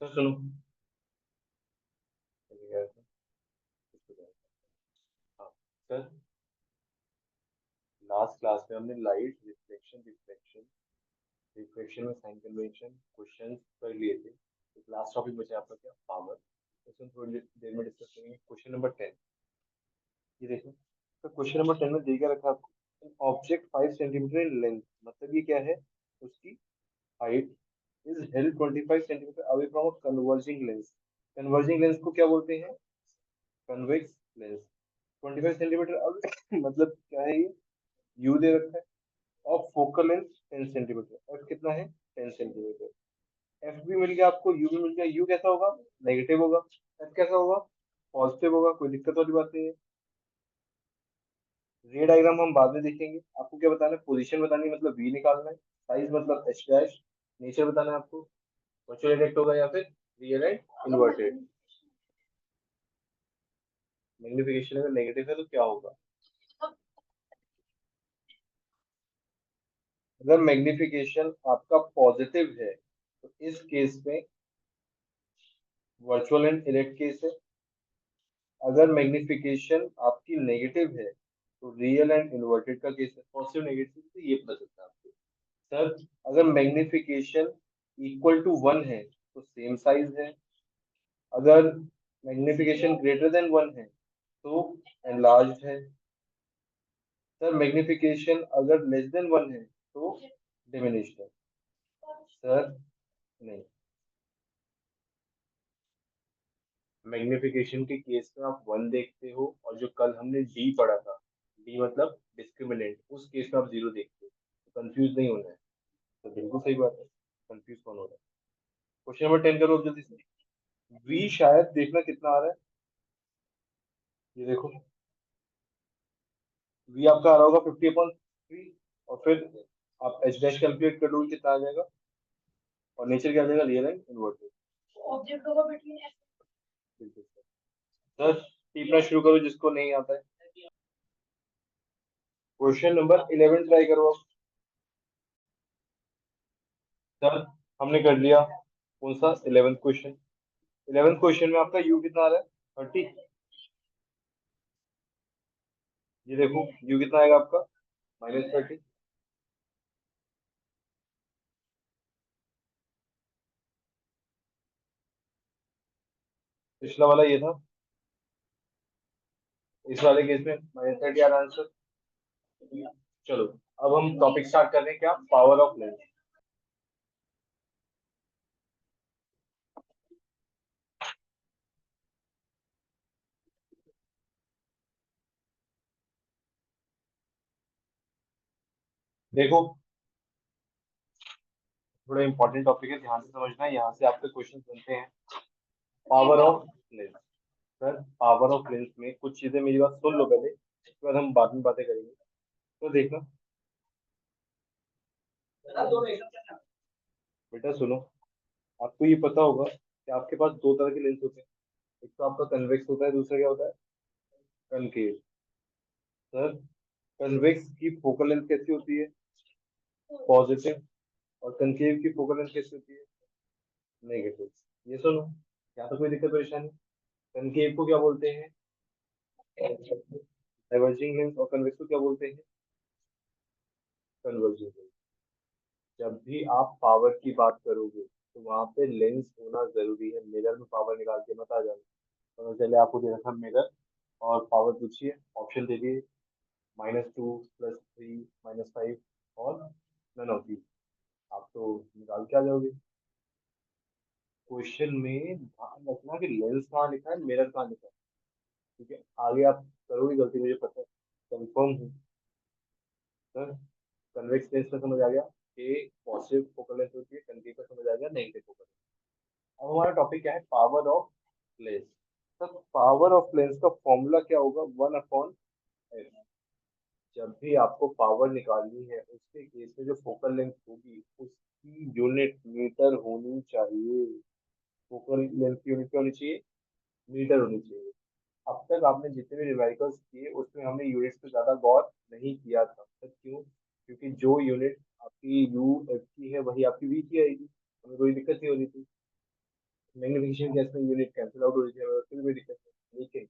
तो सुनो। हाँ सर, लास्ट क्लास में हमने लाइट रिफ्लेक्शन रिफ्लेक्शन रिफ्लेक्शन में साइन कन्वेंशन क्वेश्चंस कर लिए थे। तो लास्ट टॉपिक बचा आपका क्या, पावर। तो इसमें थोड़ी देर में डिस्कस करेंगे क्वेश्चन नंबर 10। ये देखो, तो क्वेश्चन नंबर 10 में दिया रखा आपको ऑब्जेक्ट 5 सेंटीमीटर इन लेंथ, मतलब ये क्या है, उसकी height is held 25 centimetre away from a converging lens. Converging lens को क्या बोलते हैं, कन्वेक्स लेंस। 25 सेंटीमीटर अवे मतलब क्या है ये, यू दे रखा है। और फोकल लेंथ 10 सेंटीमीटर, एफ कितना है, 10 सेंटीमीटर। एफ भी मिल गया आपको, यू भी मिल गया। यू कैसा होगा, नेगेटिव होगा। एफ कैसा होगा, पॉजिटिव होगा। कोई दिक्कत वाली बात नहीं है। रे डायग्राम हम बाद में देखेंगे। आपको क्या बताना है, पोजीशन बतानी है, मतलब वी निकालना है। साइज मतलब एच डैश। नेचर बताना है आपको, वर्चुअल इरेक्ट होगा या फिर रियल एंड इन्वर्टेड। मैग्निफिकेशन अगर नेगेटिव है तो क्या होगा, अगर मैग्निफिकेशन आपका पॉजिटिव है तो इस केस में वर्चुअल एंड इरेक्ट केस है। अगर मैग्निफिकेशन आपकी नेगेटिव है तो रियल एंड इन्वर्टेड का केस है। पॉजिटिव नेगेटिव तो ये पता चलता है आपको। सर, अगर मैग्निफिकेशन इक्वल टू 1 है तो सेम साइज है। अगर मैग्निफिकेशन ग्रेटर देन 1 है तो एनलार्ज्ड है। सर, मैग्निफिकेशन अगर लेस देन 1 है तो डिमिनिश्ड है। सर नहीं, मैग्निफिकेशन के केस में आप 1 देखते हो, और जो कल हमने डी पढ़ा था, डी मतलब डिस्क्रिमिनेंट, उस केस में आप 0 देखते हो। तो कंफ्यूज नहीं होना है। तो बिल्कुल सही बात है, कंफ्यूज कौन हो रहा है। क्वेश्चन नंबर 10 करो अब जल्दी से। वी शायद देखना कितना आ रहा है, ये देखो। वी आपका आ रहा होगा 50/3। और फिर आप एच डैश कैलकुलेट कर लो कितना आ जाएगा। और नेचर क्या आ जाएगा, रियल एंड इन्वर्टेड। ऑब्जेक्ट होगा बिटवीन एस। बिल्कुल सर। टीपना शुरू करो जिसको नहीं आता है। क्वेश्चन नंबर 11 ट्राई करो आप। सर, हमने कर लिया कौन सा, 11th क्वेश्चन। 11th क्वेश्चन में आपका यू कितना आ रहा है, 30। ये देखो यू कितना आएगा आपका, -30। पिछला वाला ये था, इस वाले केस में -30 आ रहा आंसर। चलो, अब हम टॉपिक स्टार्ट कर रहे हैं, क्या, पावर ऑफ लेंस। देखो, थोड़ा इंपॉर्टेंट टॉपिक है, ध्यान से समझना है, यहाँ से आपके क्वेश्चन बनते हैं। Power of lens. Sir, power of lens में कुछ चीजें मेरी बात सुन लो पहले, उसके बाद हम बाद में बातें करेंगे। तो देखना बेटा, सुनो। आपको ये पता होगा कि आपके पास दो तरह के लेंस होते हैं। एक तो आपका कन्वेक्स होता है, दूसरा क्या होता है, कनकेव। सर, कन्वेक्स की फोकल लेंथ कैसी होती है, पॉजिटिव। और कनकेव की फोकल लेंथ कैसी होती है, नेगेटिव। ये सुनो, यहाँ तो कोई दिक्कत परेशानी। कनकेव को क्या बोलते हैं, डाइवर्जिंग लेंस। और कन्वेक्स को क्या बोलते हैं, कन्वर्जिंग लेंस। जब भी आप पावर की बात करोगे तो वहां पे लेंस होना जरूरी है। मिरर में पावर निकाल के मत आ जाना। तो चलिए, आपको दे रखा मिरर और पावर पूछिए, ऑप्शन दे दिए, -2, +3, -5 और नन ऑफ दीज। आप तो निकाल के आ जाओगे। क्वेश्चन में ध्यान रखना कि लेंस कहाँ लिखा है, मिरर कहाँ लिखा है। ठीक है, आगे आप करोगे गलती, मुझे पता है, कंफर्म हूँ। सर, कन्वेक्स लेंस का समझ आ गया कि पॉजिटिव फोकल लेंथ होती है, कन्वेक्स का समझ आ गया नेगेटिव फोकल। अब हमारा टॉपिक क्या है, power of lens. Sir, power of lens का फॉर्मूला क्या होगा, 1/f। जब भी आपको पावर निकालनी है उसके केस में जो फोकल लेंथ होगी उसकी यूनिट मीटर होनी चाहिए। फोकल लेंथ की यूनिट क्या होनी चाहिए, मीटर होनी चाहिए। अब तक आपने जितने भी न्यूमेरिकल्स किए उसमें हमने यूनिट्स पे ज्यादा गौर नहीं किया था। सर क्यों, क्योंकि जो यूनिट आपकी यू एफ की है वही आपकी वी की आएगी, हमें कोई दिक्कत नहीं होनी थी। मैग्निफिकेशन केस में यूनिट कैंसिल आउट हो जाती है, फिर भी दिक्कत नहीं, लेकिन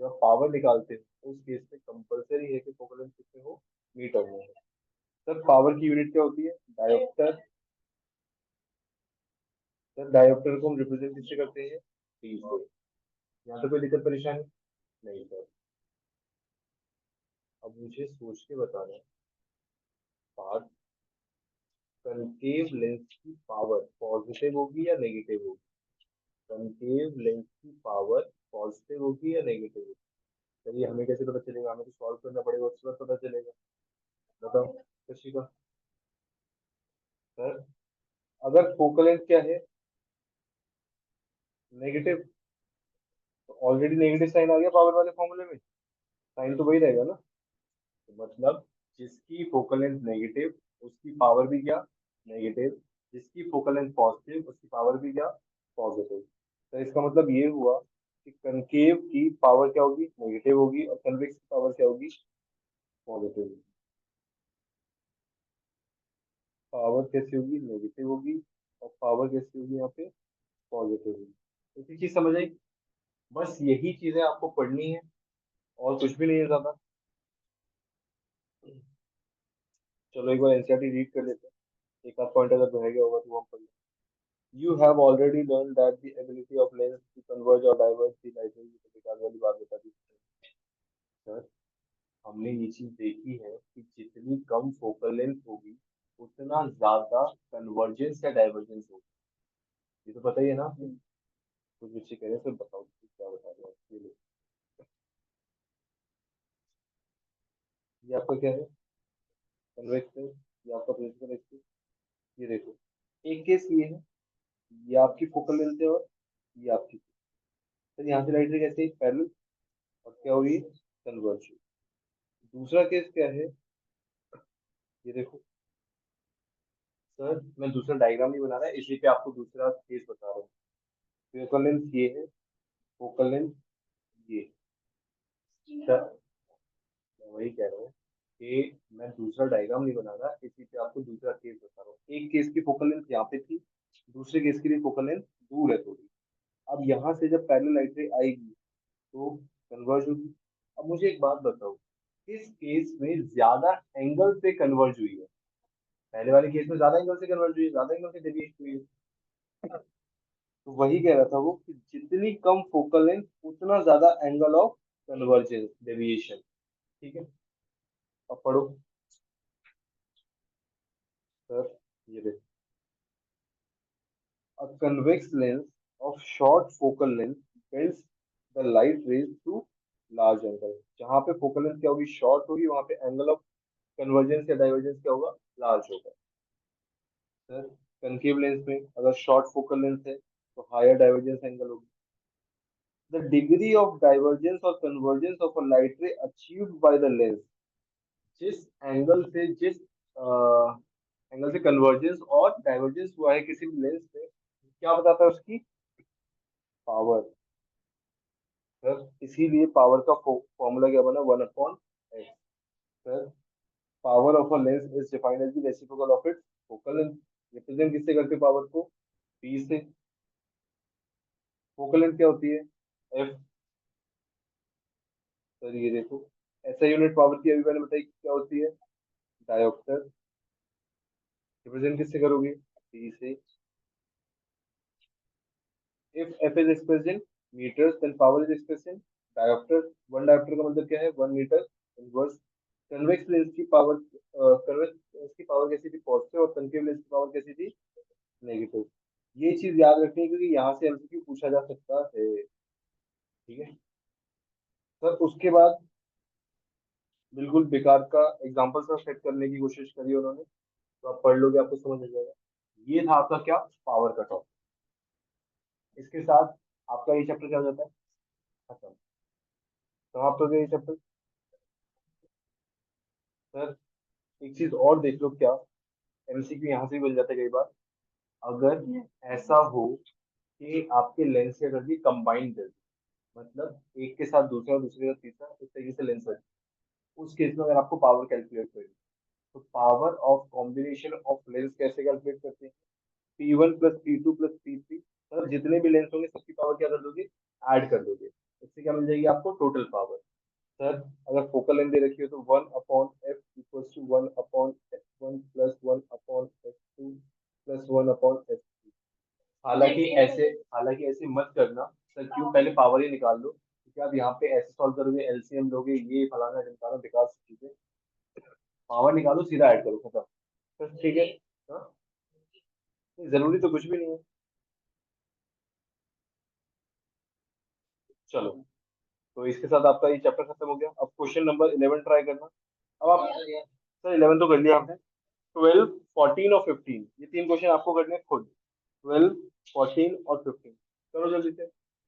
जब पावर निकालते हैं उस केस में कंपलसरी है कि फोकल लेंथ कितने हो, मीटर में हो। सर पावर की यूनिट क्या होती है, डायोप्टर। सर डायोप्टर को हम रिप्रेजेंट किससे करते हैं, टी से। यहाँ तो कोई दिक्कत परेशानी नहीं सर। अब मुझे सोच के बताना है, बात कनकेव लेंस की पावर पॉजिटिव होगी या नेगेटिव होगी, कनकेव लेंस की पावर पॉजिटिव होगी या नेगेटिव होगी। सर ये हमें कैसे पता चलेगा, हमें तो सॉल्व करना पड़ेगा, उसके बाद पता चलेगा। बताओ कृषि का। सर अगर फोकल लेंथ क्या है, नेगेटिव, तो ऑलरेडी नेगेटिव साइन आ गया पावर वाले फॉर्मूले में, साइन तो वही रहेगा ना। तो मतलब जिसकी फोकल लेंथ नेगेटिव उसकी पावर भी क्या, नेगेटिव। जिसकी फोकल लेंथ पॉजिटिव उसकी पावर भी क्या, पॉजिटिव। तो इसका मतलब ये हुआ कि कनकेव की पावर क्या होगी, नेगेटिव होगी, और कन्वेक्स की पावर क्या होगी, पॉजिटिव होगी। पावर कैसी होगी, नेगेटिव होगी, और पावर कैसी होगी यहाँ पे, पॉजिटिव होगी। तो एक चीज समझ आई, बस यही चीजें आपको पढ़नी है और कुछ भी नहीं है ज्यादा। चलो एक बार एनसीईआरटी रीड कर लेते हैं, एक आध पॉइंट अगर रह गया होगा तो वो हम पढ़ लेंगे। You have already learned that the ability of lens to converge or diverge the light rays, ये तो बेकार वाली बात बता दी सर। हमने ये चीज देखी है कि जितनी कम फोकल लेंथ होगी उतना ज्यादा कन्वर्जेंस या डाइवर्जेंस होगी। ये तो पता ही है ना आपको। कुछ बच्चे कह रहे हैं सर बताओ कि क्या बता रहे हो ये लो। ये आपका क्या है, कन्वेक्स लेंस, ये आपका प्रिंसिपल एक्सिस। ये देखो, एक केस ये है, ये आपकी फोकल लेंथ है और ये आपकी। सर यहाँ से लाइट रे कैसे पैरेलल, और क्या हुई, कन्वर्ज। दूसरा केस क्या है, ये देखो। सर मैं दूसरा डायग्राम नहीं बना रहा है, इसी पे आपको दूसरा केस बता रहा हूँ। फोकल लेंथ ये है, फोकल लेंथ ये। सर मैं वही कह रहा हूँ कि मैं दूसरा डायग्राम नहीं बना रहा, इसी पे आपको दूसरा केस बता रहा हूँ। एक केस की फोकल लेंथ यहाँ पे थी, दूसरे केस के लिए फोकल लेंथ दूर है थोड़ी। अब यहाँ से जब पैरेलल लाइट रे आएगी तो कन्वर्ज होगी। अब मुझे एक बात बताओ, किस केस में ज्यादा एंगल से कन्वर्ज हुई है, पहले वाले केस में ज्यादा एंगल से कन्वर्ज हुई है, ज्यादा एंगल से डेविएट हुई है। तो वही कह रहा था वो कि जितनी कम फोकल लेंथ उतना ज्यादा एंगल ऑफ कन्वर्जेंस डेविएशन। ठीक है, अब पढ़ो सर। ये देखो, a convex lens of short focal length bends the light rays to large angle। जहां पे फोकल लेंथ क्या होगी, शॉर्ट होगी, वहां पे एंगल ऑफ कन्वर्जेंस या डाइवर्जेंस क्या होगा, लार्ज होगा। सर कनकेव लेंस में अगर शॉर्ट फोकल लेंथ है तो हायर डाइवर्जेंस एंगल होगी। The degree of divergence or convergence of a light ray achieved by the lens, जिस एंगल से जिस एंगल से कन्वर्जेंस और डाइवर्जेंस हुआ है किसी भी लेंस में, क्या बताता है उसकी पावर। सर इसीलिए पावर का फॉर्मूला क्या बना, 1/x। Sir power of a lens is defined as the reciprocal of its focal length. Represent किससे करते पावर को, p से। फोकल लेंथ क्या होती है, f। सर ये देखो, ऐसा यूनिट पावर की अभी मैंने बताई क्या होती है, डायोप्टर। रिप्रेजेंट किससे करोगे, p से। if f is expressed in meters then power is expressed in diopter। One diopter का मतलब क्या है, 1 मीटर इनवर्स। कन्वेक्स लेंस की पावर, कन्वेक्स लेंस की पावर कैसी थी, पॉजिटिव, और कनकेव लेंस की पावर कैसी थी, नेगेटिव। ये चीज याद रखनी है क्योंकि यहाँ से एमसीक्यू पूछा जा सकता है। ठीक है सर, उसके बाद बिल्कुल बेकार का एग्जांपल सा सेट करने की कोशिश करी उन्होंने, तो आप पढ़ लोगे आपको समझ आ जाएगा। ये था आपका क्या, पावर का टॉपिक। इसके साथ आपका ये चैप्टर क्या हो जाता है, खत्म, समाप्त हो गया ये चैप्टर। सर एक चीज और देख लो, क्या एमसीक्यू यहाँ से भी मिल जाता है कई बार। अगर ऐसा हो कि आपके लेंस के अगर भी कंबाइंड है, मतलब एक के साथ दूसरा, दूसरे के साथ तीसरा, इस तरीके से लेंस है, उस केस में अगर आपको पावर कैलकुलेट करनी, तो power of combination of lens कैसे कैलकुलेट करते हैं, P1 + P2 + P3। सर और जितने भी लेंस होंगे सबकी पावर क्या कर दोगे, ऐड कर दोगे। इससे क्या मिल जाएगी आपको, टोटल पावर। सर अगर फोकल लेंथ दे रखी है तो 1/f=1/f1 plus 1/f2 plus 1/f3। हालांकि ऐसे मत करना सर, क्यों, पहले पावर ही निकाल लो, क्योंकि आप यहाँ पे ऐसे सॉल्व करोगे, एलसीएम लोगे, ये फलाना ढिमकाना बेकार सी चीजें। पावर निकालो, सीधा ऐड करो, खत्म। सर ठीक है। हाँ, जरूरी तो कुछ भी नहीं है। चलो, तो इसके साथ आपका ये चैप्टर खत्म हो गया। अब क्वेश्चन नंबर 11 ट्राई करना। अब आप, सर 11 तो कर लिया आपने। 12, 14 और 15, ये तीन क्वेश्चन आपको करने हैं खुद। 12, 14 और 15, करो जल्दी से।